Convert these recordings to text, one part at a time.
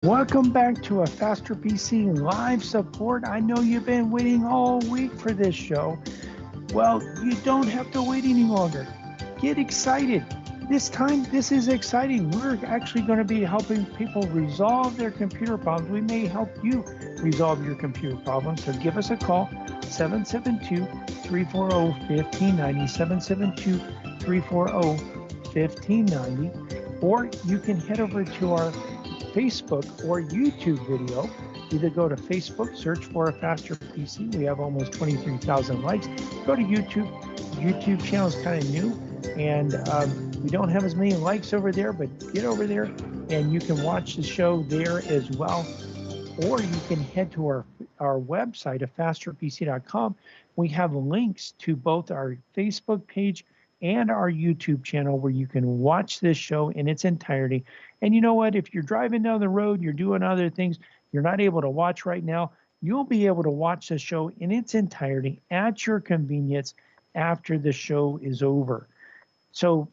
Welcome back to a Faster PC live support. I know you've been waiting all week for this show. Well, you don't have to wait any longer. Get excited. This time, this is exciting. We're actually going to be helping people resolve their computer problems. We may help you resolve your computer problems. So give us a call, 772 340 1590, 772 340 1590, or you can head over to our Facebook or YouTube video. Either go to Facebook, search for a Faster PC. We have almost 23,000 likes. Go to YouTube. YouTube channel is kind of new, and we don't have as many likes over there, but get over there and you can watch the show there as well. Or you can head to our website at fasterpc.com. We have links to both our Facebook page and our YouTube channel where you can watch this show in its entirety. And you know what? If you're driving down the road, you're doing other things, you're not able to watch right now, you'll be able to watch the show in its entirety at your convenience after the show is over. So,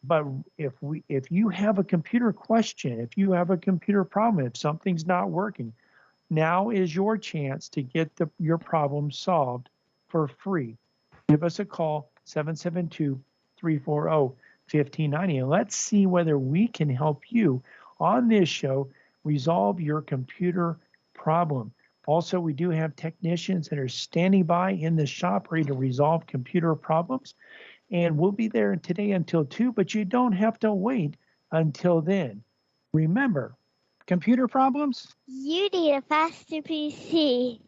but if you have a computer question, if you have a computer problem, if something's not working, now is your chance to get your problem solved for free. Give us a call, 772 340 1590, and let's see whether we can help you on this show resolve your computer problem. Also, we do have technicians that are standing by in the shop ready to resolve computer problems. And we'll be there today until 2, but you don't have to wait until then. Remember, computer problems? You need a faster PC.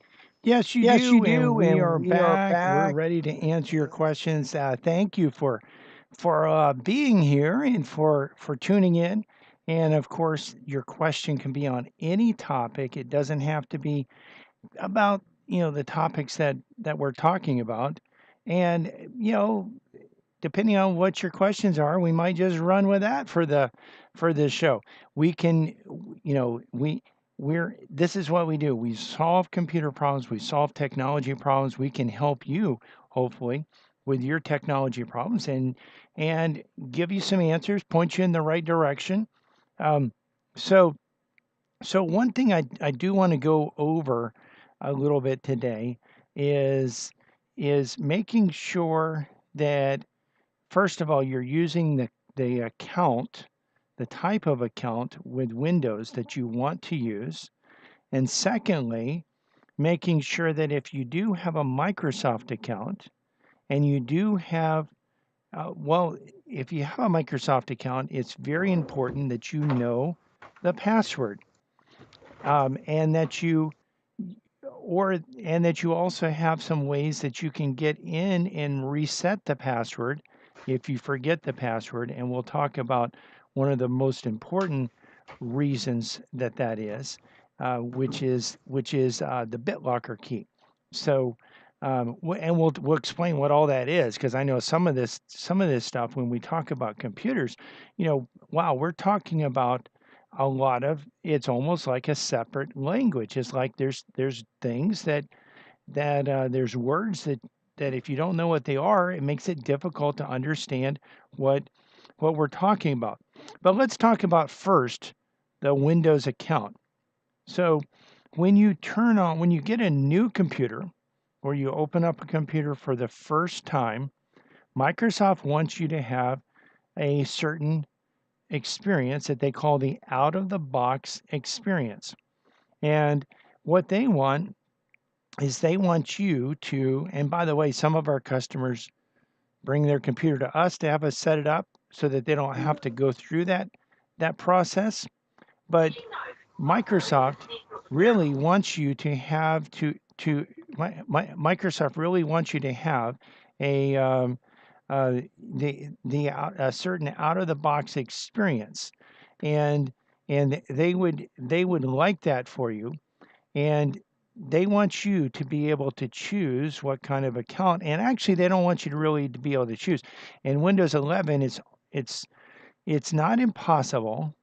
Yes, you Yes, you do, do, and we and are we are back. We're back. ready to answer your questions. Thank you for being here and for tuning in. And of course, your question can be on any topic. It doesn't have to be about the topics that we're talking about. And depending on what your questions are, we might just run with that for this show. We can, we're this is what we do. We solve computer problems, we solve technology problems. We can help you, hopefully, with your technology problems and give you some answers, point you in the right direction. Um, so so one thing I do want to go over a little bit today is making sure that first of all, you're using the account, the type of account with Windows that you want to use. And secondly, making sure that if you do have a Microsoft account and you do have, well, if you have a Microsoft account, it's very important that you know the password and that you and that you also have some ways that you can get in and reset the password if you forget the password. And we'll talk about one of the most important reasons that is, which is the BitLocker key. So, and we'll explain what all that is because I know some of this stuff when we talk about computers, wow, we're talking about a lot of it's almost like a separate language. It's like there's things that there's words that if you don't know what they are, it makes it difficult to understand what we're talking about. But let's talk about first the Windows account. So when you get a new computer or you open up a computer for the first time, Microsoft wants you to have a certain experience that they call the out of the box experience. And what they want is they want you to, and by the way, some of our customers bring their computer to us to have us set it up so that they don't have to go through that process. But Microsoft really wants you to have Microsoft really wants you to have a a certain out of the box experience, and they would like that for you, and they want you to be able to choose what kind of account. And actually, they don't want you to really to be able to choose. In Windows 11, it's not impossible,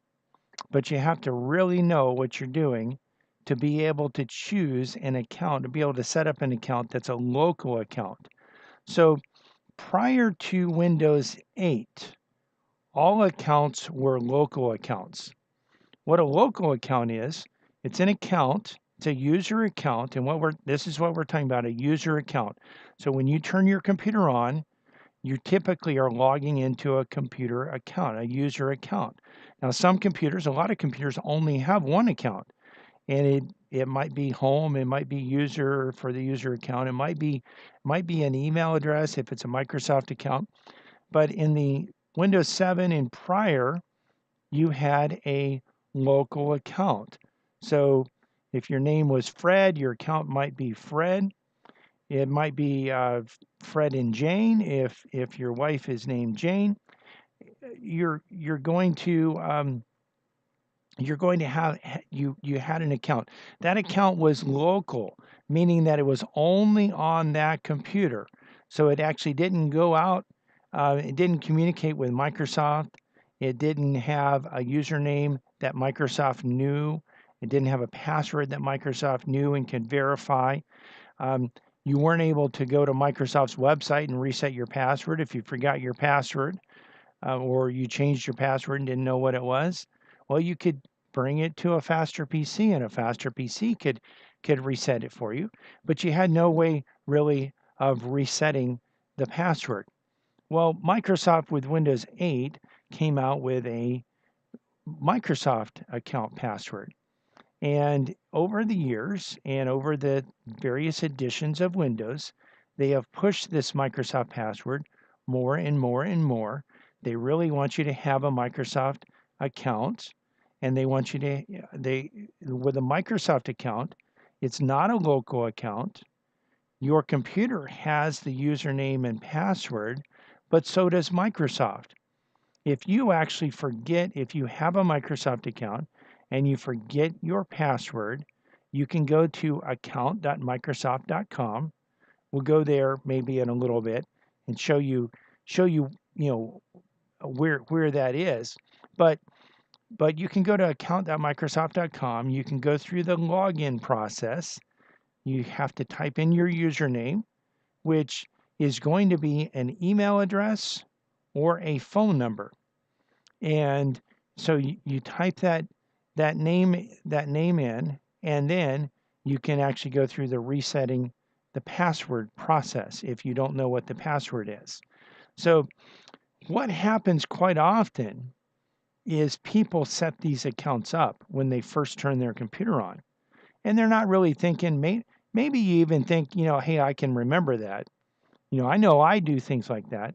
but you have to really know what you're doing to be able to choose an account, to be able to set up an account that's a local account. So prior to Windows 8, all accounts were local accounts. What a local account is, it's an account, it's a user account, and this is what we're talking about, a user account. So when you turn your computer on, you typically are logging into a computer account, a user account. Now, some computers, a lot of computers only have one account, and it might be home, it might be user for the user account, it might be an email address if it's a Microsoft account. But in the Windows 7 and prior, you had a local account. So if your name was Fred, your account might be Fred. It might be Fred and Jane if your wife is named Jane. You're going to have you had an account. That account was local, meaning that it was only on that computer. So it actually didn't go out. It didn't communicate with Microsoft. It didn't have a username that Microsoft knew. It didn't have a password that Microsoft knew and could verify. You weren't able to go to Microsoft's website and reset your password if you forgot your password or you changed your password and didn't know what it was. Well, you could bring it to a faster PC and a faster PC could reset it for you, but you had no way really of resetting the password. Well, Microsoft with Windows 8 came out with a Microsoft account password. And over the years and over the various editions of Windows, they have pushed this Microsoft password more and more and more. They really want you to have a Microsoft account, and they want you to, with a Microsoft account, it's not a local account. Your computer has the username and password, but so does Microsoft. If you actually forget, if you have a Microsoft account and you forget your password, you can go to account.microsoft.com. We'll go there maybe in a little bit and show you, where that is. But you can go to account.microsoft.com. You can go through the login process. You have to type in your username, which is going to be an email address or a phone number. And so you type that name in, and then you can actually go through the resetting the password process if you don't know what the password is. So what happens quite often is people set these accounts up when they first turn their computer on, and they're not really thinking, maybe you even think, hey, I can remember that. I know I do things like that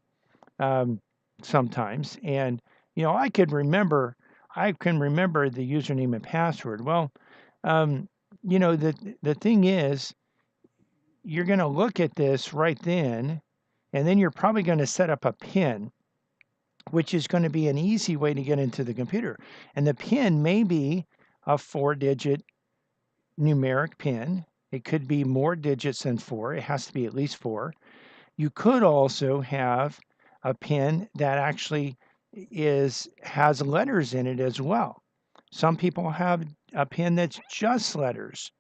sometimes, and I can remember the username and password. Well, the thing is, you're going to look at this right then, and then you're probably going to set up a PIN, which is going to be an easy way to get into the computer. And the PIN may be a 4-digit numeric PIN. It could be more digits than 4. It has to be at least 4. You could also have a PIN that actually has letters in it as well. Some people have a PIN that's just letters.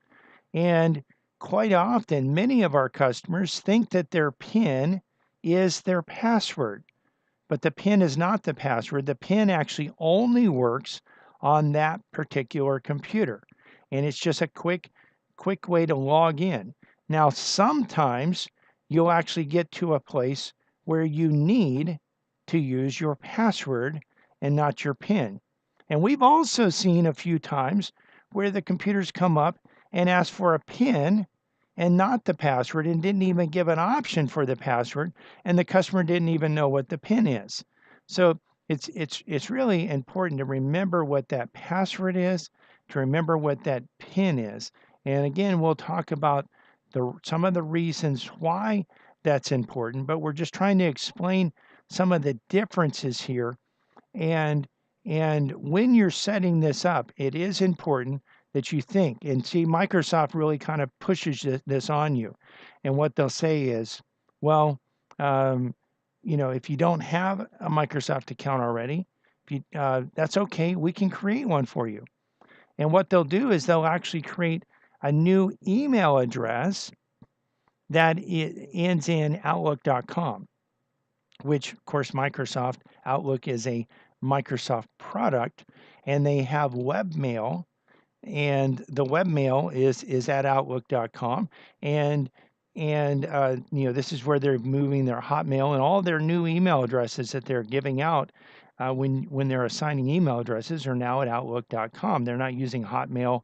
And quite often, many of our customers think that their PIN is their password, but the PIN is not the password. The PIN actually only works on that particular computer, and it's just a quick way to log in. Now, sometimes you'll actually get to a place where you need to use your password and not your PIN. And we've also seen a few times where the computers come up and ask for a PIN and not the password, and didn't even give an option for the password, and the customer didn't even know what the PIN is. So it's really important to remember what that password is, to remember what that PIN is. And again, we'll talk about some of the reasons why that's important, but we're just trying to explain some of the differences here. And when you're setting this up, it is important that you think, and see, Microsoft really kind of pushes this on you. And what they'll say is, well, if you don't have a Microsoft account already, that's okay. We can create one for you. And what they'll do is they'll actually create a new email address that ends in Outlook.com, which, of course, Microsoft Outlook is a Microsoft product. and they have webmail, and the webmail is at outlook.com, and this is where they're moving their Hotmail and all their new email addresses that they're giving out when they're assigning email addresses are now at outlook.com. They're not using Hotmail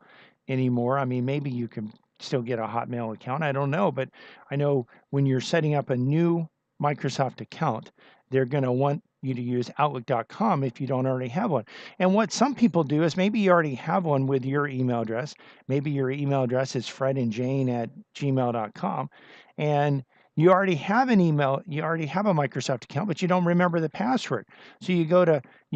anymore. I mean, maybe you can still get a Hotmail account. I don't know, but I know when you're setting up a new Microsoft account, they're going to want you to use outlook.com if you don't already have one. And what some people do is maybe you already have one with your email address. Maybe your email address is fredandjane@gmail.com, and you already have a Microsoft account, but you don't remember the password. So you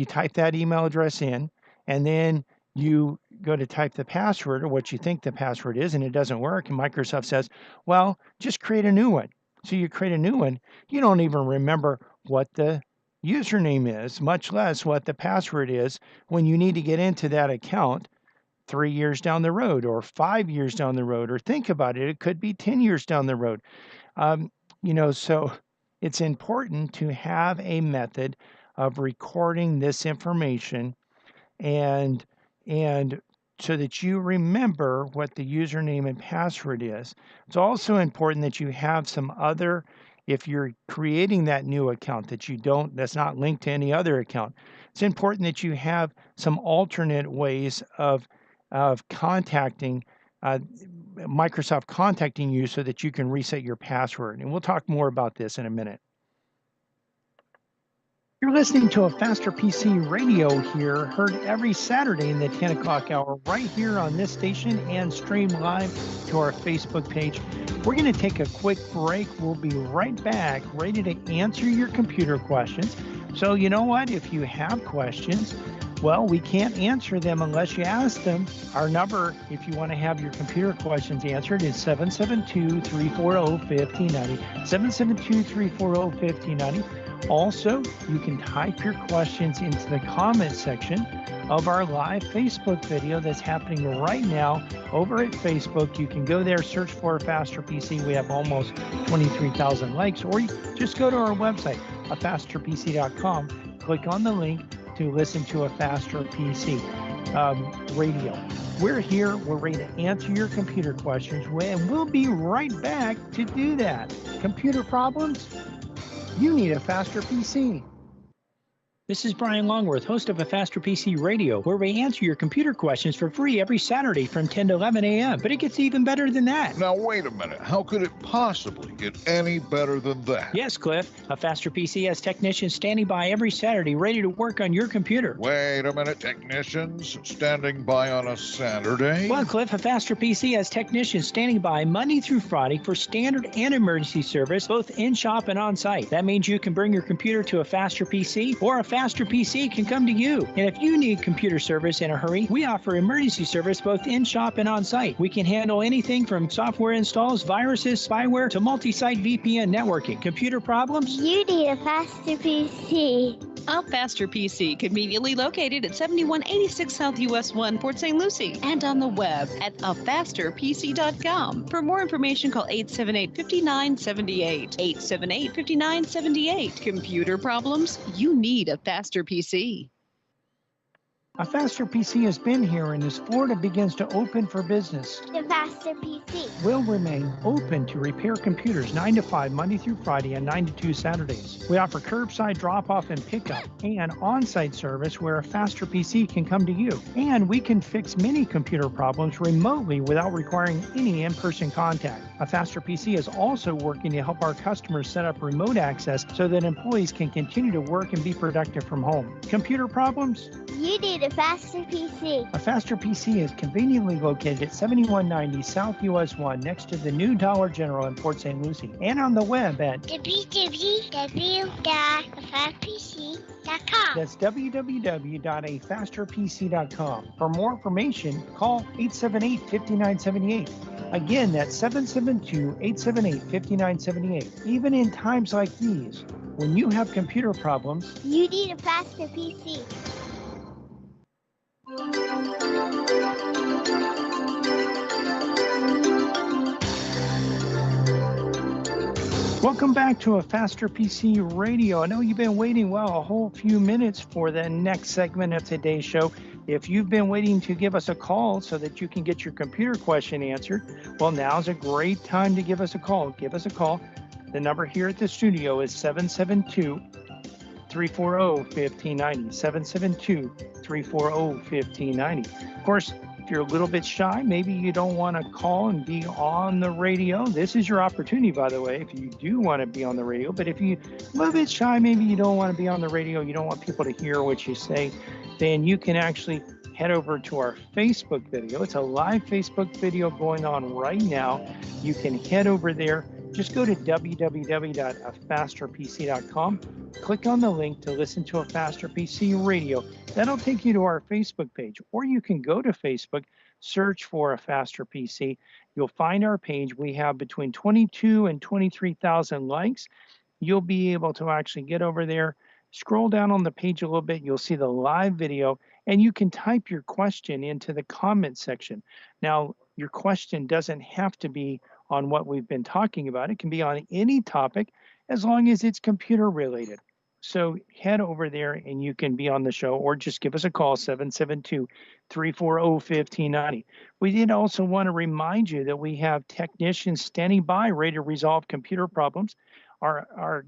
type that email address in, and then you go to type the password or what you think the password is, and it doesn't work. And Microsoft says, well, just create a new one. So you create a new one. You don't even remember what the username is, much less what the password is when you need to get into that account 3 years down the road or 5 years down the road, or think about it, it could be 10 years down the road. So it's important to have a method of recording this information and so that you remember what the username and password is. It's also important that you have some other, if you're creating that new account that's not linked to any other account, it's important that you have some alternate ways of contacting Microsoft contacting you so that you can reset your password. And we'll talk more about this in a minute. You're listening to a Faster PC Radio here, heard every Saturday in the 10 o'clock hour right here on this station and stream live to our Facebook page. We're going to take a quick break. We'll be right back, ready to answer your computer questions. So you know what? If you have questions, well, we can't answer them unless you ask them. Our number, if you want to have your computer questions answered, is 772-340-5090, 772-340-5090. Also, you can type your questions into the comment section of our live Facebook video that's happening right now over at Facebook. You can go there, search for Faster PC. We have almost 23,000 likes, or you just go to our website, afasterpc.com, click on the link to listen to a Faster PC radio. We're here, we're ready to answer your computer questions, and we'll be right back to do that. Computer problems? You need a Faster PC. This is Brian Longworth, host of a Faster PC Radio, where we answer your computer questions for free every Saturday from 10 to 11 a.m. But it gets even better than that. Now, wait a minute. How could it possibly get any better than that? Yes, Cliff. A Faster PC has technicians standing by every Saturday ready to work on your computer. Wait a minute. Technicians standing by on a Saturday? Well, Cliff, a Faster PC has technicians standing by Monday through Friday for standard and emergency service, both in-shop and on-site. That means you can bring your computer to a Faster PC, or a Faster PC can come to you. And if you need computer service in a hurry, we offer emergency service both in-shop and on-site. We can handle anything from software installs, viruses, spyware, to multi-site VPN networking. Computer problems? You need a Faster PC. A Faster PC, conveniently located at 7186 South US 1, Port St. Lucie, and on the web at afasterpc.com. For more information, call 878-5978. 878-5978. Computer problems? You need a Faster PC. A Faster PC has been here, and as Florida begins to open for business, The Faster PC. will remain open to repair computers 9 to 5 Monday through Friday and 9 to 2 Saturdays. We offer curbside drop-off and pickup and on-site service where a Faster PC can come to you. And we can fix many computer problems remotely without requiring any in-person contact. A Faster PC is also working to help our customers set up remote access so that employees can continue to work and be productive from home. Computer problems? You need a Faster PC. A Faster PC is conveniently located at 7190 South US 1 next to the new Dollar General in Port St. Lucie, and on the web at www.afasterpc.com. that's www.afasterpc.com. For more information, call 878-5978. Again, that's 772-878-5978. Even in times like these, when you have computer problems, You need a Faster PC. welcome back to a Faster PC Radio. I know you've been waiting, a whole few minutes for the next segment of today's show. If you've been waiting to give us a call so that you can get your computer question answered, well, now's a great time to give us a call. Give us a call. The number here at the studio is 772-340-1590, 772-340-1590. Of course, if you're a little bit shy, maybe you don't want to call and be on the radio. This is your opportunity, by the way, if you do want to be on the radio. But if you're a little bit shy, maybe you don't want to be on the radio, you don't want people to hear what you say, then you can actually head over to our Facebook video. It's a live Facebook video going on right now. You can head over there. Just go to www.afasterpc.com. Click on the link to listen to a Faster PC radio. That'll take you to our Facebook page. Or you can go to Facebook, search for a Faster PC. You'll find our page. We have between 22 and 23,000 likes. You'll be able to actually get over there, scroll down on the page a little bit. You'll see the live video, and you can type your question into the comment section. Now, your question doesn't have to be on what we've been talking about. It can be on any topic as long as it's computer related. So head over there and you can be on the show, or just give us a call, 772-340-1590. We did also want to remind you that we have technicians standing by ready to resolve computer problems. Our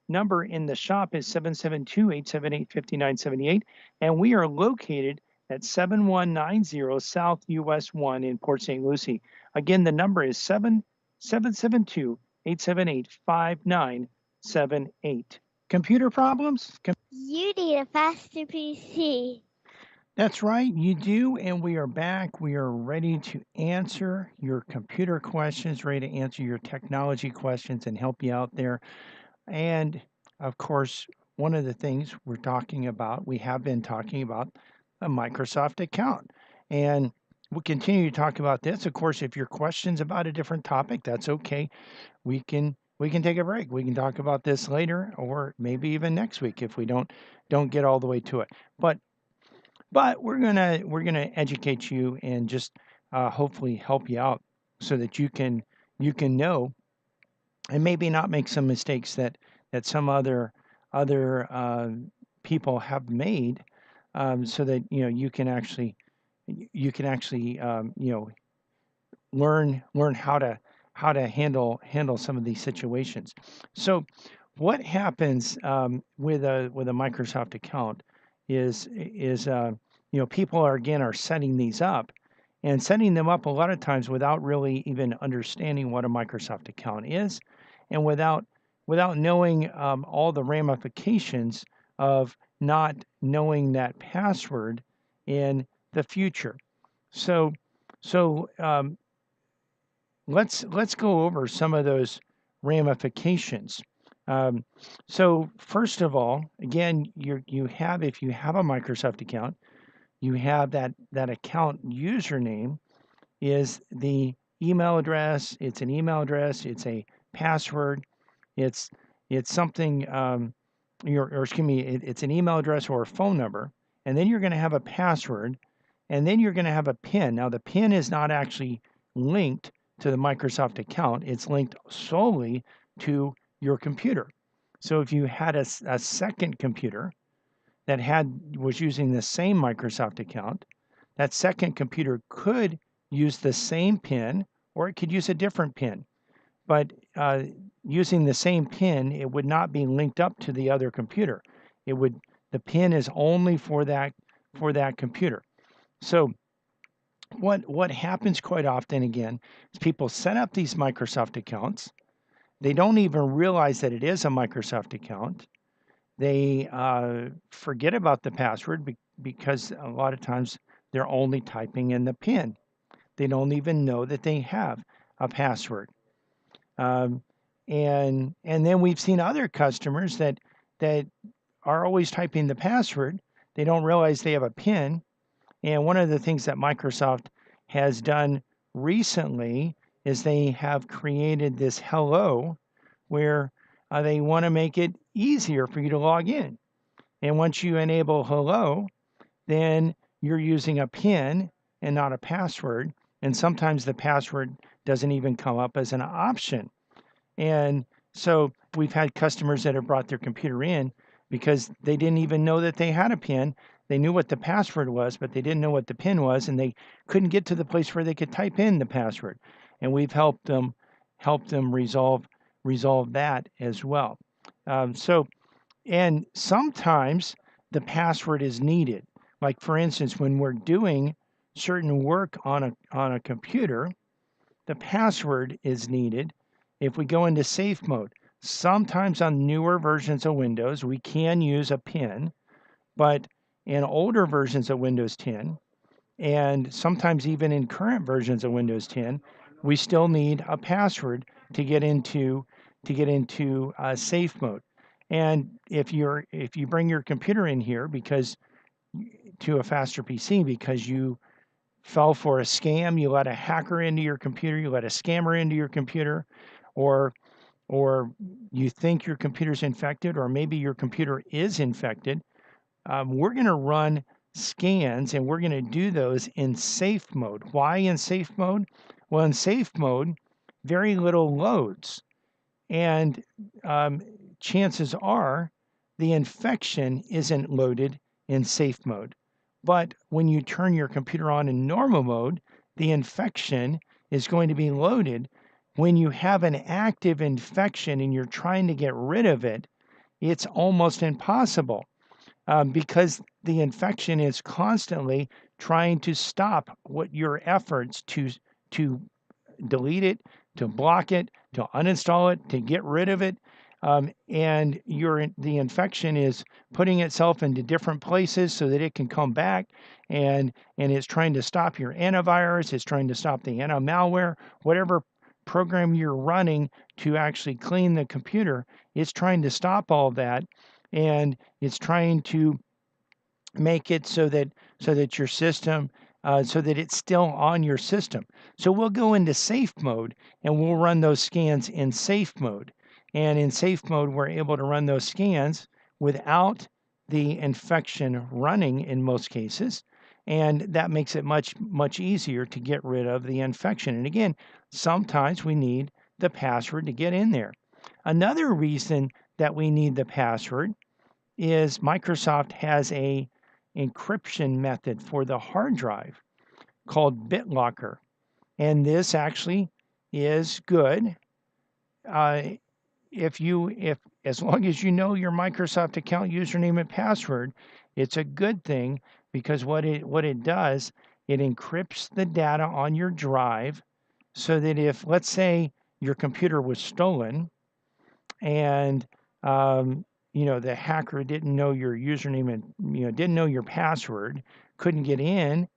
number in the shop is 772-878-5978, and we are located at 7190 South US 1 in Port St. Lucie. Again, the number is 772-878-5978. Computer problems? You need a faster PC. That's right, you do, and we are back. We are ready to answer your computer questions, ready to answer your technology questions and help you out there. And of course, one of the things we have been talking about a Microsoft account. And we'll continue to talk about this. Of course, if your question's about a different topic, that's okay. We can take a break. We can talk about this later, or maybe even next week if we don't get all the way to it. But we're gonna educate you and just hopefully help you out so that you can know and maybe not make some mistakes that some other people have made, so that you can actually learn how to handle some of these situations. So what happens with a Microsoft account is people are setting these up and setting them up a lot of times without really even understanding what a Microsoft account is, and without knowing all the ramifications of not knowing that password in the future. So let's go over some of those ramifications. So first of all, again, if you have a Microsoft account, you have that account username is the email address. It's an email address. It's a password. It's something. It's an email address or a phone number, and then you're going to have a password, and then you're going to have a PIN. Now the PIN is not actually linked to the Microsoft account. It's linked solely to your computer. So if you had a second computer that was using the same Microsoft account, that second computer could use the same PIN, or it could use a different PIN. But using the same PIN, it would not be linked up to the other computer. The PIN is only for that computer. So what happens quite often, again, is people set up these Microsoft accounts. They don't even realize that it is a Microsoft account. They forget about the password because a lot of times they're only typing in the PIN. They don't even know that they have a password. And then we've seen other customers that are always typing the password. They don't realize they have a PIN. And one of the things that Microsoft has done recently is they have created this hello, where they want to make it easier for you to log in. And once you enable hello, then you're using a PIN and not a password. And sometimes the password doesn't even come up as an option. And so we've had customers that have brought their computer in because they didn't even know that they had a PIN. They knew what the password was, but they didn't know what the PIN was, and they couldn't get to the place where they could type in the password. And we've helped them resolve that as well. And sometimes the password is needed. Like for instance, when we're doing certain work on a computer, the password is needed. If we go into safe mode, sometimes on newer versions of Windows, we can use a PIN, but in older versions of Windows 10, and sometimes even in current versions of Windows 10, we still need a password to get into safe mode. And if you bring your computer in here to a Faster PC because you fell for a scam, you let a hacker into your computer, you let a scammer into your computer, or you think your computer's infected, or maybe your computer is infected, we're going to run scans, and we're going to do those in safe mode. Why in safe mode? Well, in safe mode, very little loads, and chances are the infection isn't loaded in safe mode. But when you turn your computer on in normal mode, the infection is going to be loaded. When you have an active infection and you're trying to get rid of it, it's almost impossible because the infection is constantly trying to stop what your efforts to delete it, to block it, to uninstall it, to get rid of it. And the infection is putting itself into different places so that it can come back, and it's trying to stop your antivirus, it's trying to stop the anti-malware, whatever program you're running to actually clean the computer, it's trying to stop all that, and it's trying to make it so that your system so that it's still on your system. So we'll go into safe mode and we'll run those scans in safe mode. And in safe mode, we're able to run those scans without the infection running in most cases. And that makes it much, much easier to get rid of the infection. And again, sometimes we need the password to get in there. Another reason that we need the password is Microsoft has a encryption method for the hard drive called BitLocker. And this actually is good. If as long as you know your Microsoft account username and password, it's a good thing, because what it does, it encrypts the data on your drive so that if, let's say, your computer was stolen and the hacker didn't know your username and didn't know your password, couldn't get in,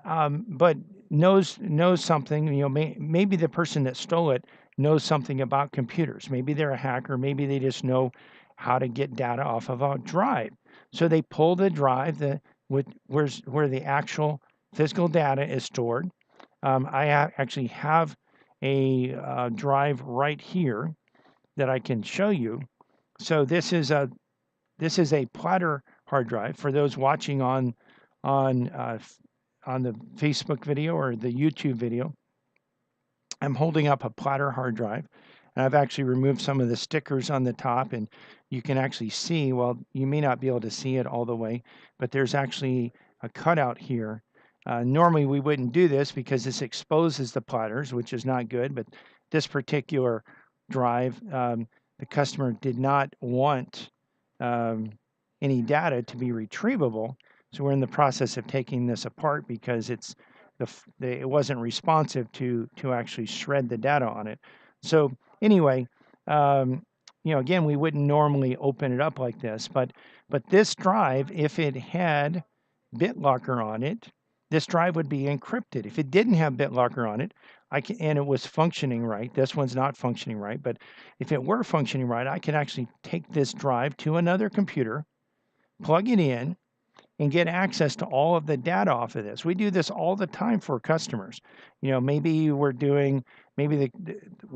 but knows something. Maybe the person that stole it knows something about computers. Maybe they're a hacker. Maybe they just know how to get data off of a drive. So they pull the drive where the actual physical data is stored. I actually have a drive right here that I can show you. So this is a Platter hard drive. For those watching on the Facebook video or the YouTube video, I'm holding up a Platter hard drive, and I've actually removed some of the stickers on the top, and you can actually see, well, you may not be able to see it all the way, but there's actually a cutout here. Normally we wouldn't do this because this exposes the platters, which is not good, but this particular drive, the customer did not want any data to be retrievable. So we're in the process of taking this apart because it wasn't responsive to actually shred the data on it. So anyway, again, we wouldn't normally open it up like this, but this drive, if it had BitLocker on it, this drive would be encrypted. If it didn't have BitLocker on it, and it was functioning right, this one's not functioning right, but if it were functioning right, I could actually take this drive to another computer, plug it in, and get access to all of the data off of this. We do this all the time for customers. Maybe we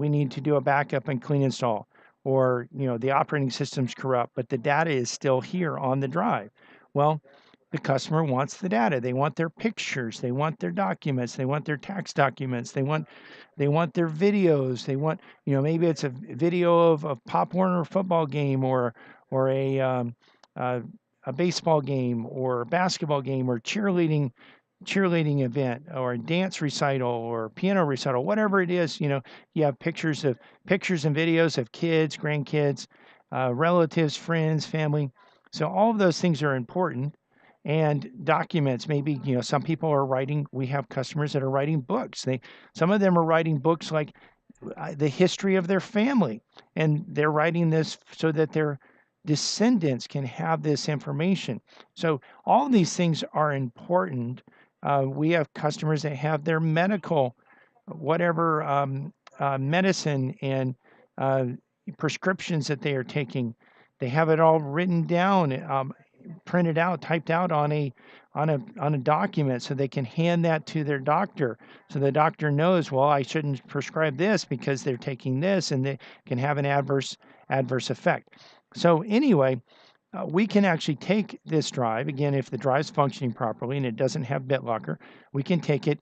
need to do a backup and clean install, or the operating system's corrupt, but the data is still here on the drive. Well, the customer wants the data. They want their pictures. They want their documents. They want their tax documents. They want their videos. They want, maybe it's a video of Pop Warner football game or a a baseball game or a basketball game or cheerleading event or a dance recital or piano recital, whatever it is, you have pictures and videos of kids, grandkids, relatives, friends, family. So all of those things are important. And documents, maybe, some people are writing, we have customers that are writing books. Some of them are writing books like the history of their family, and they're writing this so that their descendants can have this information. So all of these things are important. We have customers that have their medical, whatever medicine and prescriptions that they are taking. They have it all written down, printed out, typed out on a document, so they can hand that to their doctor. So the doctor knows, well, I shouldn't prescribe this because they're taking this, and they can have an adverse effect. So anyway, we can actually take this drive, again, if the drive's functioning properly and it doesn't have BitLocker, we can take it,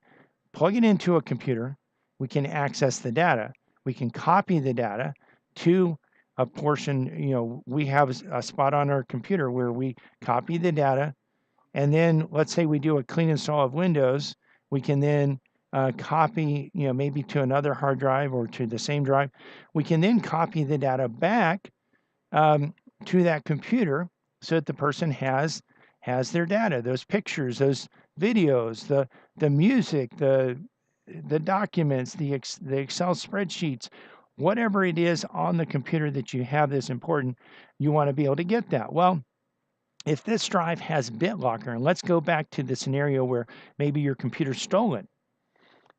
plug it into a computer, we can access the data, we can copy the data to a portion, we have a spot on our computer where we copy the data, and then let's say we do a clean install of Windows, we can then copy, maybe to another hard drive or to the same drive. We can then copy the data back to that computer so that the person has their data, those pictures, those videos, the music, the documents, the Excel spreadsheets, whatever it is on the computer that you have that's important, you want to be able to get that. Well, if this drive has BitLocker, and let's go back to the scenario where maybe your computer's stolen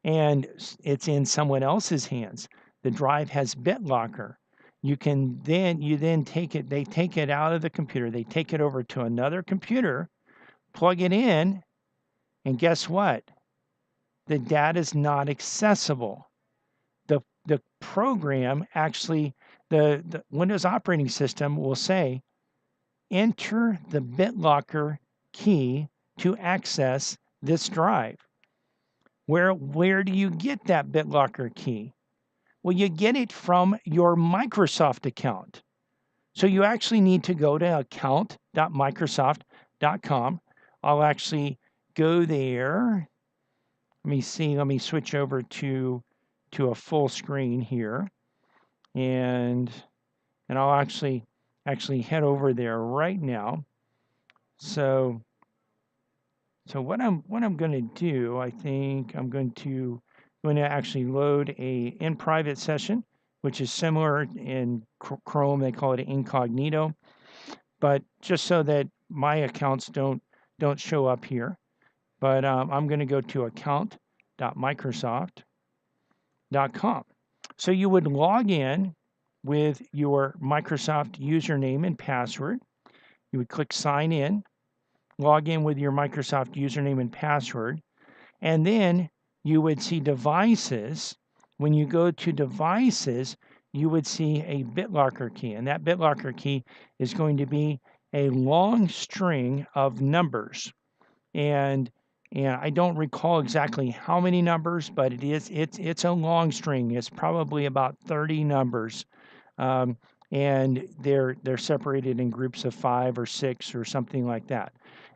and it's in someone else's hands, the drive has BitLocker. You then take it, they take it out of the computer, they take it over to another computer, plug it in, and guess what? The data is not accessible. The program actually, the Windows operating system will say, enter the BitLocker key to access this drive. Where do you get that BitLocker key? Well, you get it from your Microsoft account. So you actually need to go to account.microsoft.com. I'll actually go there. Let me see. Let me switch over to a full screen here, and I'll actually head over there right now. So what I'm going to do, I think I'm going to actually load a in private session, which is similar in Chrome. They call it incognito, but just so that my accounts don't show up here. But I'm going to go to account.microsoft.com. So you would log in with your Microsoft username and password. You would click sign in, log in with your Microsoft username and password, and then you would see devices. When you go to devices, you would see a BitLocker key, and that BitLocker key is going to be a long string of numbers. And I don't recall exactly how many numbers, but it's a long string. It's probably about 30 numbers. And they're separated in groups of 5 or 6 or something like that.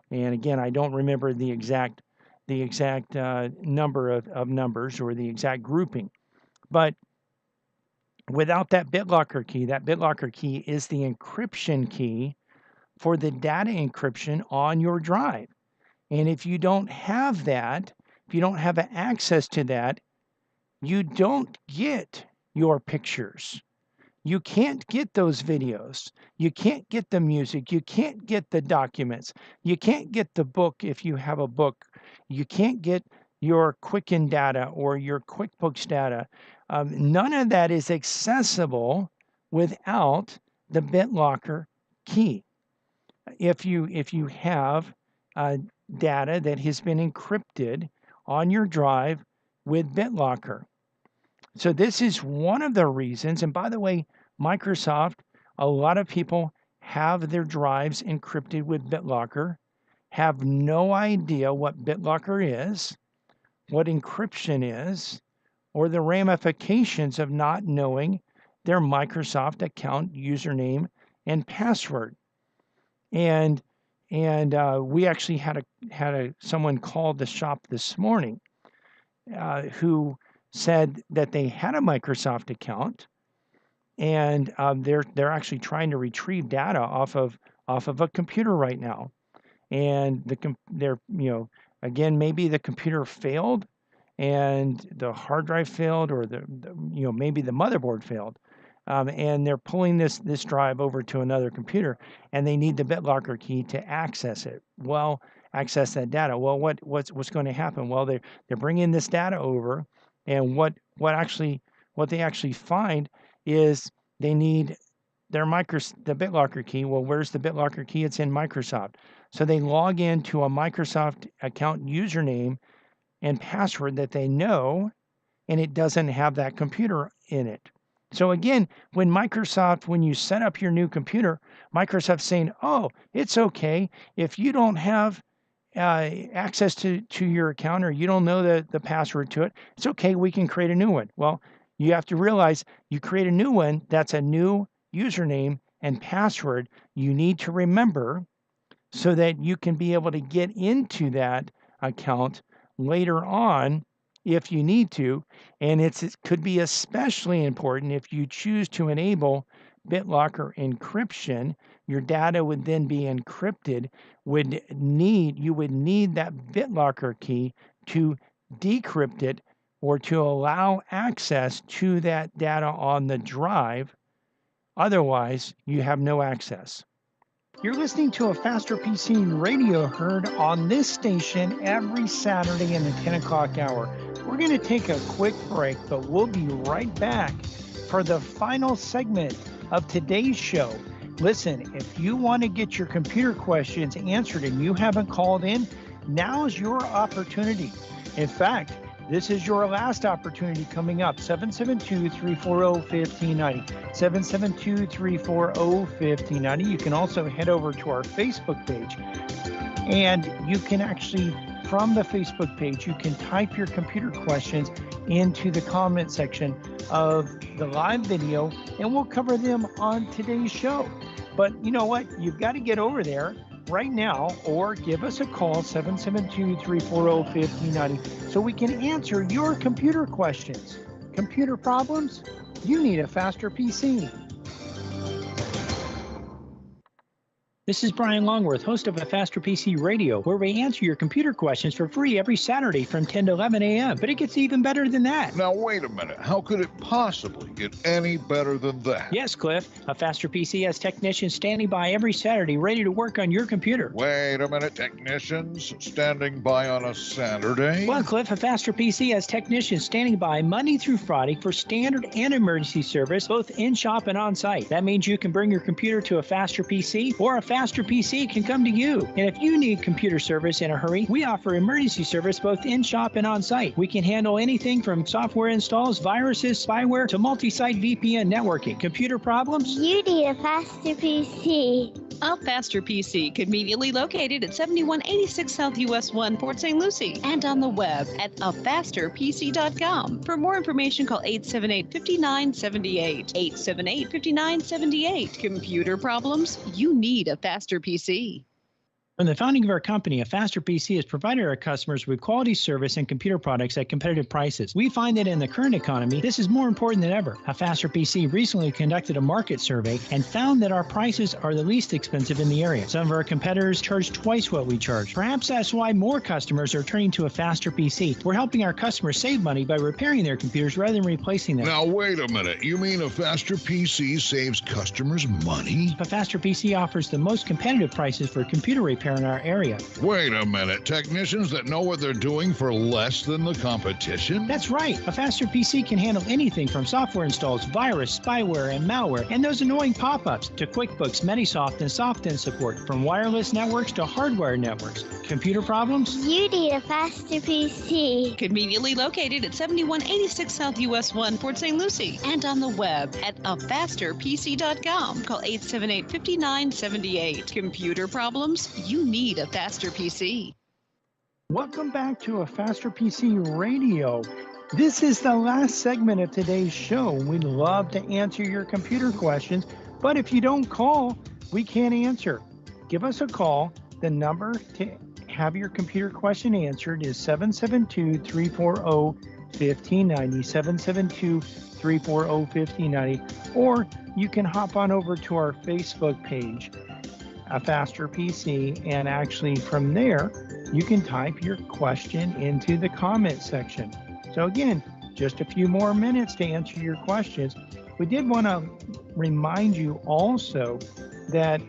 And again, I don't remember the exact number of numbers or the exact grouping. But without that BitLocker key is the encryption key for the data encryption on your drive. And if you don't have that, if you don't have access to that, you don't get your pictures. You can't get those videos. You can't get the music. You can't get the documents. You can't get the book if you have a book. You can't get your Quicken data or your QuickBooks data. None of that is accessible without the BitLocker key. If you have data that has been encrypted on your drive with BitLocker. So this is one of the reasons, and by the way, Microsoft, a lot of people have their drives encrypted with BitLocker, have no idea what BitLocker is, what encryption is, or the ramifications of not knowing their Microsoft account username and password. And And we actually had someone call the shop this morning who said that they had a Microsoft account, and they're actually trying to retrieve data off of a computer right now, and they're again, maybe the computer failed, and the hard drive failed, or maybe the motherboard failed, and they're pulling this drive over to another computer, and they need the BitLocker key to access it. Well, access that data. Well, what's going to happen? Well, they're bringing this data over, and what they actually find is they need the BitLocker key. Well, where's the BitLocker key? It's in Microsoft. So they log into a Microsoft account username and password that they know, and it doesn't have that computer in it. So again, when you set up your new computer, Microsoft's saying, oh, it's okay if you don't have access to your account, or you don't know the password to it. It's okay, we can create a new one. Well, you have to realize you create a new one, that's a new username and password you need to remember so that you can be able to get into that account later on if you need to. And it could be especially important if you choose to enable BitLocker encryption. Your data would then be encrypted. You would need that BitLocker key to decrypt it, or to allow access to that data on the drive. Otherwise, you have no access. You're listening to a Faster PC radio, heard on this station every Saturday in the 10 o'clock hour. We're going to take a quick break, but we'll be right back for the final segment of today's show. Listen, if you want to get your computer questions answered and you haven't called in, now's your opportunity. In fact, this is your last opportunity coming up. 772-340-1590. 772-340-1590. You can also head over to our Facebook page, and you can actually, from the Facebook page, you can type your computer questions into the comment section of the live video, and we'll cover them on today's show. But you know what? You've got to get over there right now, or give us a call, 772-340-1590, so we can answer your computer questions. Computer problems? You need a Faster PC. This is Brian Longworth, host of a Faster PC Radio, where we answer your computer questions for free every Saturday from 10 to 11 a.m. But it gets even better than that. Now, wait a minute. How could it possibly get any better than that? Yes, Cliff. A Faster PC has technicians standing by every Saturday ready to work on your computer. Wait a minute. Technicians standing by on a Saturday? Well, Cliff, a Faster PC has technicians standing by Monday through Friday for standard and emergency service, both in-shop and on-site. That means you can bring your computer to a Faster PC, or a Faster PC can come to you. And if you need computer service in a hurry, we offer emergency service both in-shop and on-site. We can handle anything from software installs, viruses, spyware, to multi-site VPN networking. Computer problems? You need a Faster PC. A Faster PC, conveniently located at 7186 South US 1, Port St. Lucie, and on the web at afasterpc.com. For more information, call 878-5978. 878-5978. Computer problems? You need a Faster PC. From the founding of our company, a Faster PC has provided our customers with quality service and computer products at competitive prices. We find that in the current economy, this is more important than ever. A Faster PC recently conducted a market survey and found that our prices are the least expensive in the area. Some of our competitors charge twice what we charge. Perhaps that's why more customers are turning to a Faster PC. We're helping our customers save money by repairing their computers rather than replacing them. Now, wait a minute. You mean a Faster PC saves customers money? A Faster PC offers the most competitive prices for computer repair in our area. Wait a minute. Technicians that know what they're doing for less than the competition? That's right. A Faster PC can handle anything from software installs, virus, spyware, and malware, and those annoying pop-ups, to QuickBooks, Metisoft, and SoftEnd support, from wireless networks to hardware networks. Computer problems? You need a Faster PC. Conveniently located at 7186 South US 1, Port St. Lucie, and on the web at afasterpc.com. Call 878-5978. Computer problems? You need a Faster PC. Welcome back to a Faster PC Radio. This is the last segment of today's show. We'd love to answer your computer questions, but if you don't call, we can't answer. Give us a call. The number to have your computer question answered is 772-340-1590, 772-340-1590, or you can hop on over to our Facebook page, A Faster PC, and actually from there, you can type your question into the comment section. So again, just a few more minutes to answer your questions. We did want to remind you also that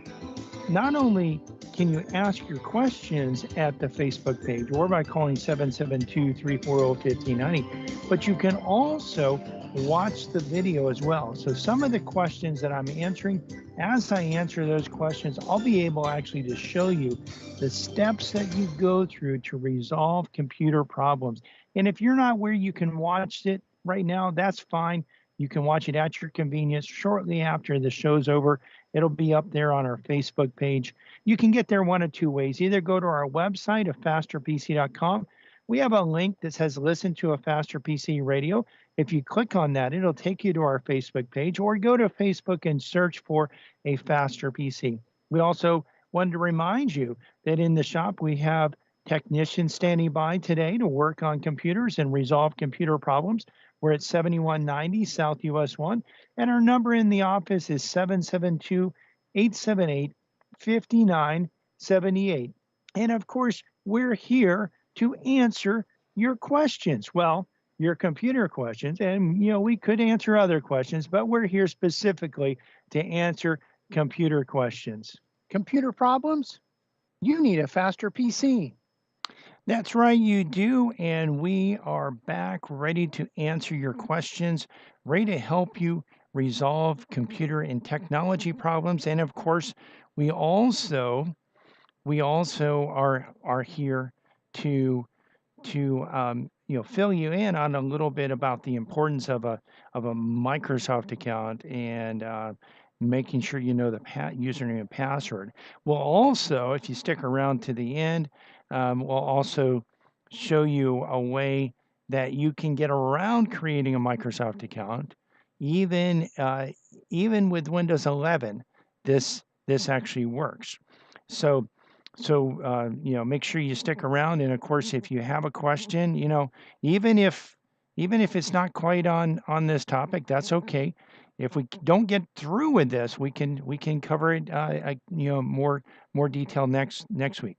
not only can you ask your questions at the Facebook page or by calling 772-340-1590, but you can also watch the video as well. So some of the questions that I'm answering, as I answer those questions, I'll be able actually to show you the steps that you go through to resolve computer problems. And if you're not where you can watch it right now, that's fine. You can watch it at your convenience shortly after the show's over. It'll be up there on our Facebook page. You can get there one of two ways. Either go to our website, afasterpc.com. We have a link that says listen to A Faster PC Radio. If you click on that, it'll take you to our Facebook page, or go to Facebook and search for A Faster PC. We also wanted to remind you that in the shop, we have technicians standing by today to work on computers and resolve computer problems. We're at 7190 South US 1, and our number in the office is 772-878-5978. And of course, we're here to answer your questions. Well, your computer questions, and we could answer other questions, but we're here specifically to answer computer questions. Computer problems? You need a faster PC. That's right, you do. And we are back ready to answer your questions, ready to help you resolve computer and technology problems. And of course, we also are here to fill you in on a little bit about the importance of a Microsoft account and making sure you know the username and password. We'll also, if you stick around to the end, we'll also show you a way that you can get around creating a Microsoft account, even with Windows 11. This actually works. So make sure you stick around. And of course, if you have a question, even if it's not quite on this topic, that's okay. If we don't get through with this, we can cover it more detail next week.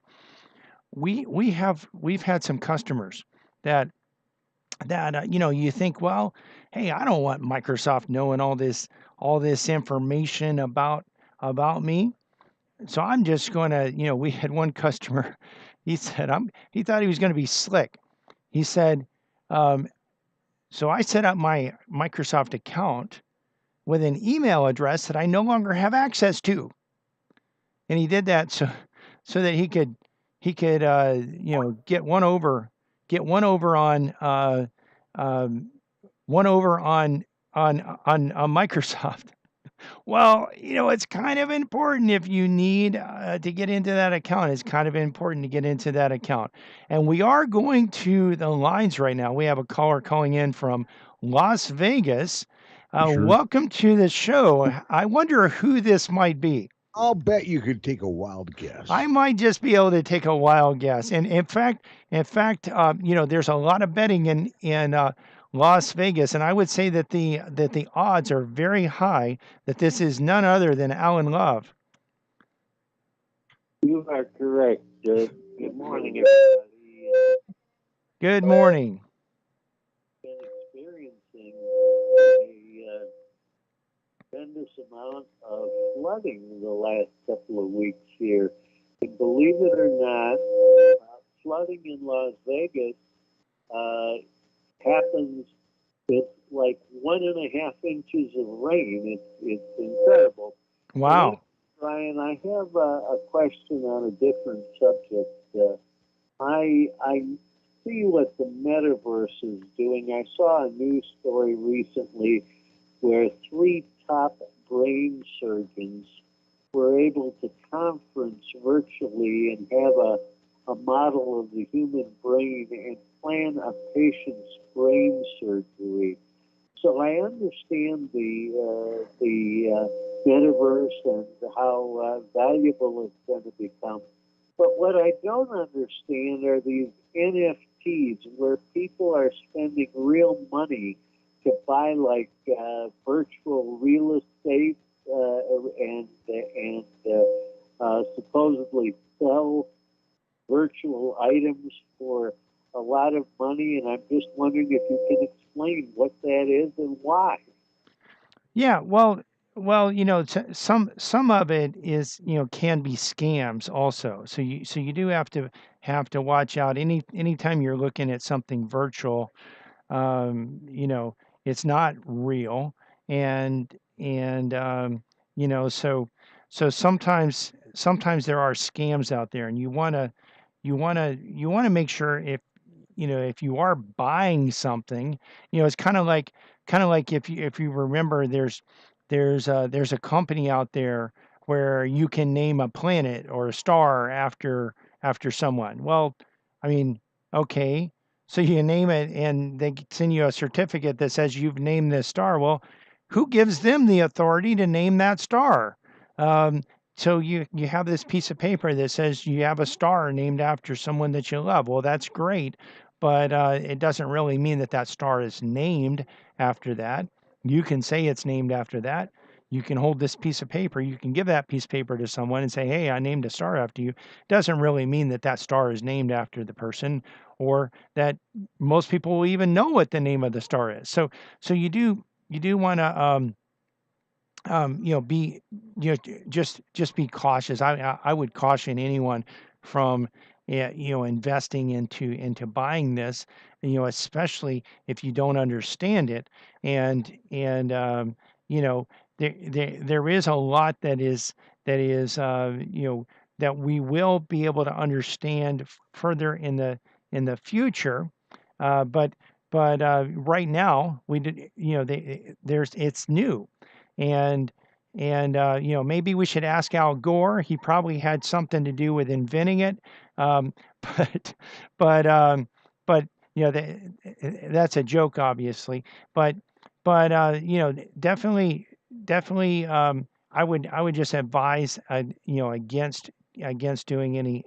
We've had some customers that you think, well, hey, I don't want Microsoft knowing all this information about me. So I'm just going to, we had one customer, he said, he thought he was going to be slick. He said, so I set up my Microsoft account with an email address that I no longer have access to. And he did that so that he could get one over on Microsoft. Well, it's kind of important if you need to get into that account. It's kind of important to get into that account. And we are going to the lines right now. We have a caller calling in from Las Vegas. Sure. Welcome to the show. I wonder who this might be. I'll bet you could take a wild guess. I might just be able to take a wild guess. And in fact, there's a lot of betting in Las Vegas, and I would say that the odds are very high that this is none other than Alan Love. You are correct. Good morning, everybody. Good morning. Been experiencing a tremendous amount of flooding the last couple of weeks here. And believe it or not, flooding in Las Vegas happens with like 1.5 inches of rain. It's incredible. Wow. Ryan, I have a question on a different subject. I see what the metaverse is doing. I saw a news story recently where 3 top brain surgeons were able to conference virtually and have a model of the human brain and plan a patient's brain surgery. So I understand the metaverse and how valuable it's going to become. But what I don't understand are these NFTs where people are spending real money to buy like virtual real estate and supposedly sell virtual items for a lot of money. And I'm just wondering if you can explain what that is and why. Yeah, well, some of it is, can be scams also. So you do have to watch out anytime you're looking at something virtual. um, you know, it's not real, and so sometimes there are scams out there, and you want to make sure if you are buying something, it's kind of like if you remember, there's a company out there where you can name a planet or a star after someone. Well, I mean, okay, so you name it and they send you a certificate that says you've named this star. Well, who gives them the authority to name that star? Um, so you have this piece of paper that says you have a star named after someone that you love. Well, that's great, but it doesn't really mean that that star is named after that. You can say it's named after that. You can hold this piece of paper. You can give that piece of paper to someone and say, "Hey, I named a star after you." Doesn't really mean that that star is named after the person, or that most people will even know what the name of the star is. So you do want to be just be cautious. I would caution anyone from investing into buying this, especially if you don't understand it. And you know there is a lot that is that we will be able to understand further in the future. But right now we did there's it's new. And maybe we should ask Al Gore. He probably had something to do with inventing it. um, but but that's a joke, obviously. But definitely, I would just advise against doing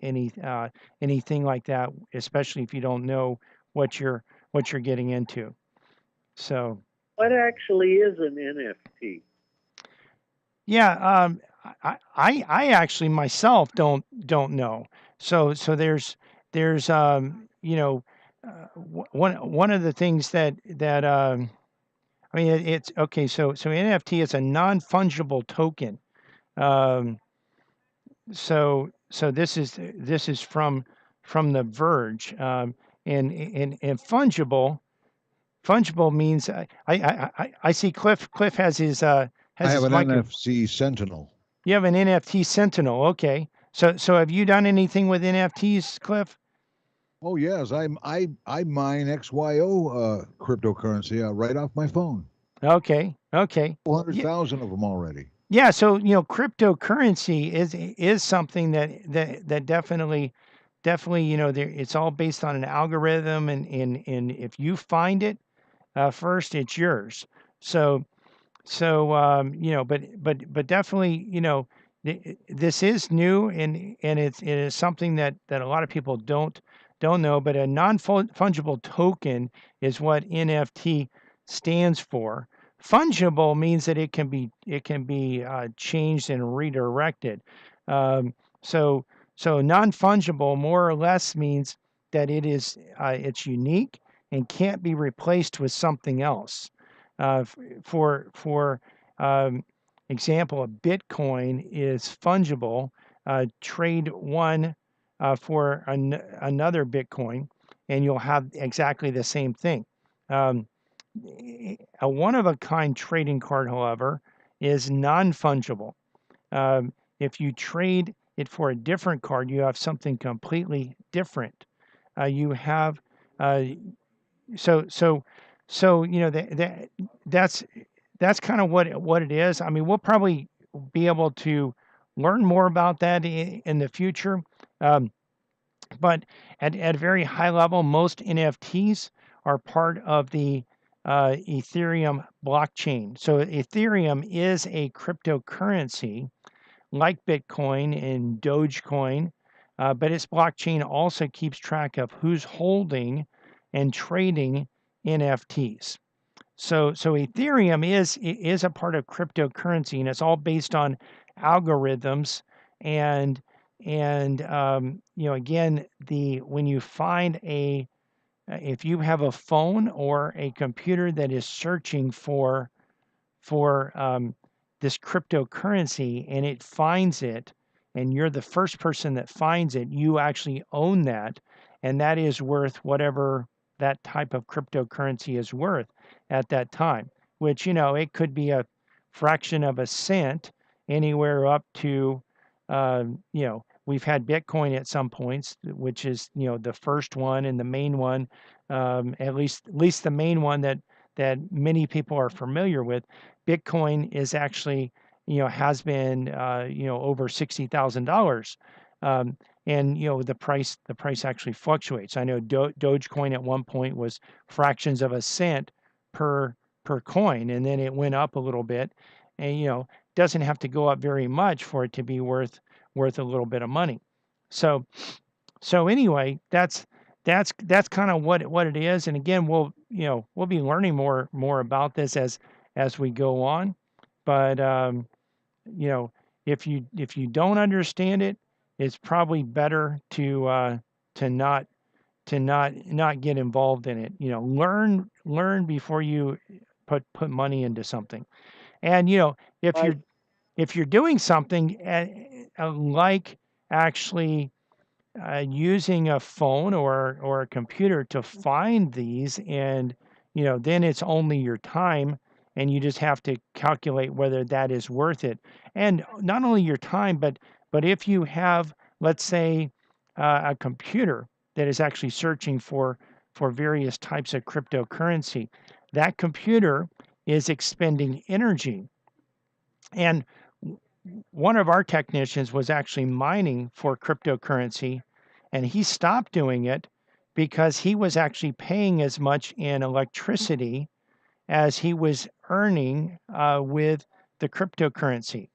anything like that, especially if you don't know what you're getting into. So. What actually is an NFT? Yeah, I actually myself don't know. So there's one of the things that I mean, it's okay. So NFT is a non-fungible token. Um, so this is from The Verge. And fungible means I see Cliff I has have his an mic. NFC Sentinel. You have an NFT Sentinel, okay. So have you done anything with NFTs, Cliff? Oh yes, I mine XYO cryptocurrency right off my phone. Okay, okay. 400,000 of them already. Yeah, so cryptocurrency is something that definitely it's all based on an algorithm, and if you find it first, it's yours. So, but definitely, this is new, and it is something that a lot of people don't know. But a non-fungible token is what NFT stands for. Fungible means that it can be changed and redirected. Um, so so non-fungible more or less means that it's unique and can't be replaced with something else. For um, example, a Bitcoin is fungible. Trade one for another Bitcoin, and you'll have exactly the same thing. Um, a one-of-a-kind trading card, however, is non-fungible. If you trade it for a different card, you have something completely different. You have uh, so so so that's kind of what it is. I mean, we'll probably be able to learn more about that in the future. Um, but at a very high level, most NFTs are part of the Ethereum blockchain. So Ethereum is a cryptocurrency like Bitcoin and Dogecoin. but its blockchain also keeps track of who's holding and trading NFTs. So Ethereum is a part of cryptocurrency, and it's all based on algorithms. And again, when you find if you have a phone or a computer that is searching for this cryptocurrency and it finds it, and you're the first person that finds it, you actually own that, and that is worth whatever that type of cryptocurrency is worth at that time, which, it could be a fraction of a cent anywhere up to, we've had Bitcoin at some points, which is, the first one and the main one, at least the main one that many people are familiar with. Bitcoin is actually, has been, over $60,000. And the price actually fluctuates. I know Dogecoin at one point was fractions of a cent per coin, and then it went up a little bit, and doesn't have to go up very much for it to be worth a little bit of money. So anyway, that's kind of what it is. And again, we'll be learning more about this as we go on. But if you don't understand it, it's probably better to not get involved in it. Learn before you put money into something. And if you're doing something like actually using a phone or a computer to find these, and then it's only your time, and you just have to calculate whether that is worth it. And not only your time, but if you have, let's say, a computer that is actually searching for various types of cryptocurrency, that computer is expending energy. And one of our technicians was actually mining for cryptocurrency, and he stopped doing it because he was actually paying as much in electricity as he was earning with the cryptocurrency.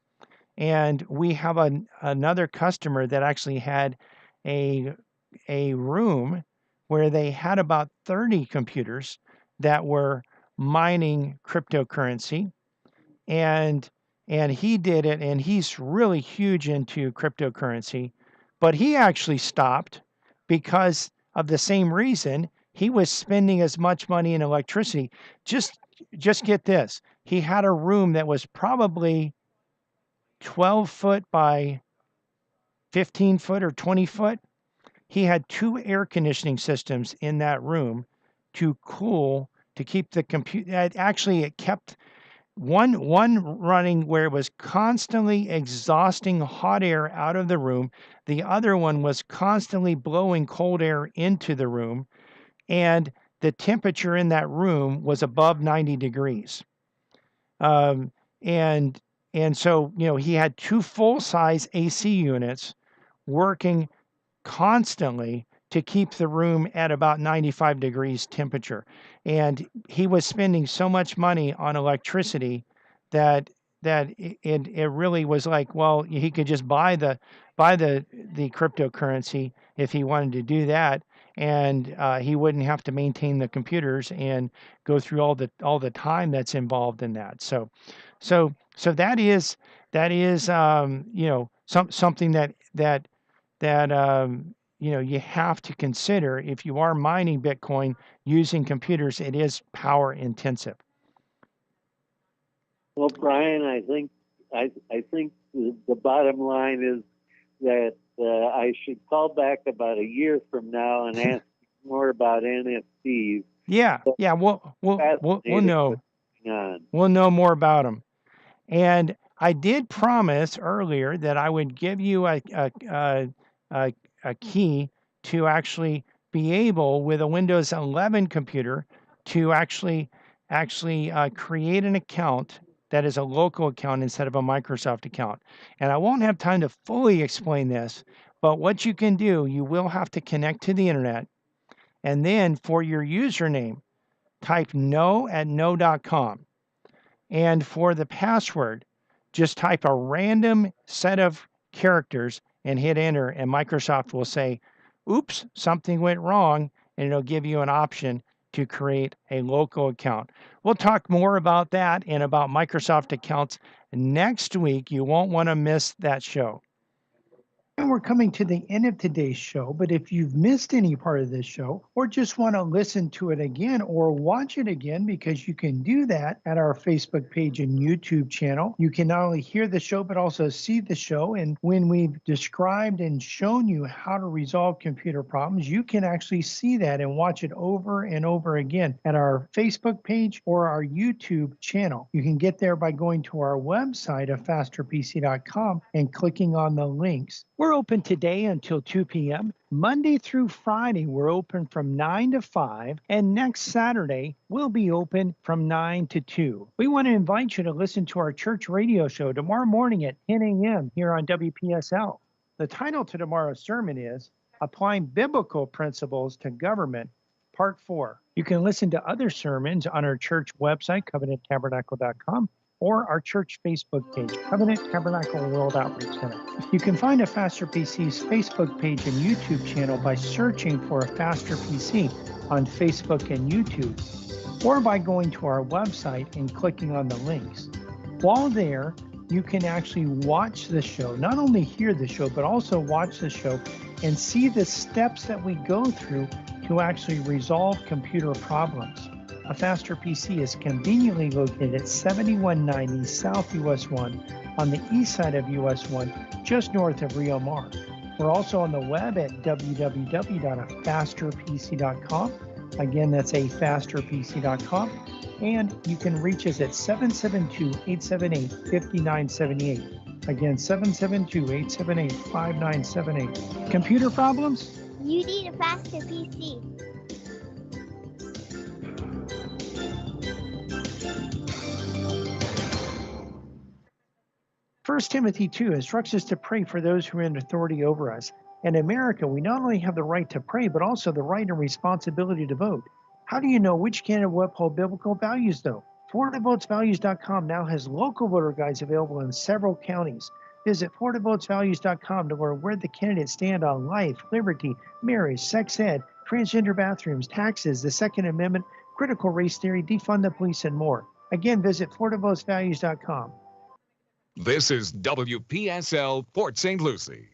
And we have another customer that actually had a room where they had about 30 computers that were mining cryptocurrency, and he did it, and he's really huge into cryptocurrency, but he actually stopped because of the same reason. He was spending as much money in electricity. Just get this. He had a room that was probably 12 foot by 15 foot or 20 foot. He had 2 air conditioning systems in that room to keep the computer. Actually, it kept one running where it was constantly exhausting hot air out of the room. The other one was constantly blowing cold air into the room, and the temperature in that room was above 90 degrees. And so, he had 2 full-size AC units working constantly to keep the room at about 95 degrees temperature. And he was spending so much money on electricity that it really was like, well, he could just buy the cryptocurrency if he wanted to do that, and he wouldn't have to maintain the computers and go through all the time that's involved in that. So that is something that you have to consider if you are mining Bitcoin using computers. It is power intensive. Well, Brian, I think the bottom line is that I should call back about a year from now and ask more about NFTs. Yeah, we'll know. We'll know more about them. And I did promise earlier that I would give you a key to actually be able, with a Windows 11 computer, to actually create an account that is a local account instead of a Microsoft account. And I won't have time to fully explain this, but what you can do, you will have to connect to the internet, and then for your username, type no@no.com. And for the password, just type a random set of characters and hit enter, and Microsoft will say, oops, something went wrong, and it'll give you an option to create a local account. We'll talk more about that and about Microsoft accounts next week. You won't want to miss that show. And we're coming to the end of today's show, but if you've missed any part of this show or just want to listen to it again or watch it again, because you can do that at our Facebook page and YouTube channel, you can not only hear the show, but also see the show. And when we've described and shown you how to resolve computer problems, you can actually see that and watch it over and over again at our Facebook page or our YouTube channel. You can get there by going to our website of fasterpc.com and clicking on the links. We're open today until 2 p.m. Monday through Friday, we're open from 9 to 5. And next Saturday, we'll be open from 9 to 2. We want to invite you to listen to our church radio show tomorrow morning at 10 a.m. here on WPSL. The title to tomorrow's sermon is Applying Biblical Principles to Government, Part 4. You can listen to other sermons on our church website, covenanttabernacle.com, or our church Facebook page, Covenant Tabernacle World Outreach Center. You can find a Faster PC's Facebook page and YouTube channel by searching for a Faster PC on Facebook and YouTube, or by going to our website and clicking on the links. While there, you can actually watch the show, not only hear the show, but also watch the show and see the steps that we go through to actually resolve computer problems. A Faster PC is conveniently located at 7190 South US 1 on the east side of US 1, just north of Rio Mar. We're also on the web at www.afasterpc.com. Again, that's afasterpc.com. And you can reach us at 772-878-5978. Again, 772-878-5978. Computer problems? You need a faster PC. First Timothy 2 instructs us to pray for those who are in authority over us. In America, we not only have the right to pray, but also the right and responsibility to vote. How do you know which candidate will uphold biblical values, though? FloridaVotesValues.com now has local voter guides available in several counties. Visit FloridaVotesValues.com to learn where the candidates stand on life, liberty, marriage, sex ed, transgender bathrooms, taxes, the Second Amendment, critical race theory, defund the police, and more. Again, visit FloridaVotesValues.com. This is WPSL Port St. Lucie.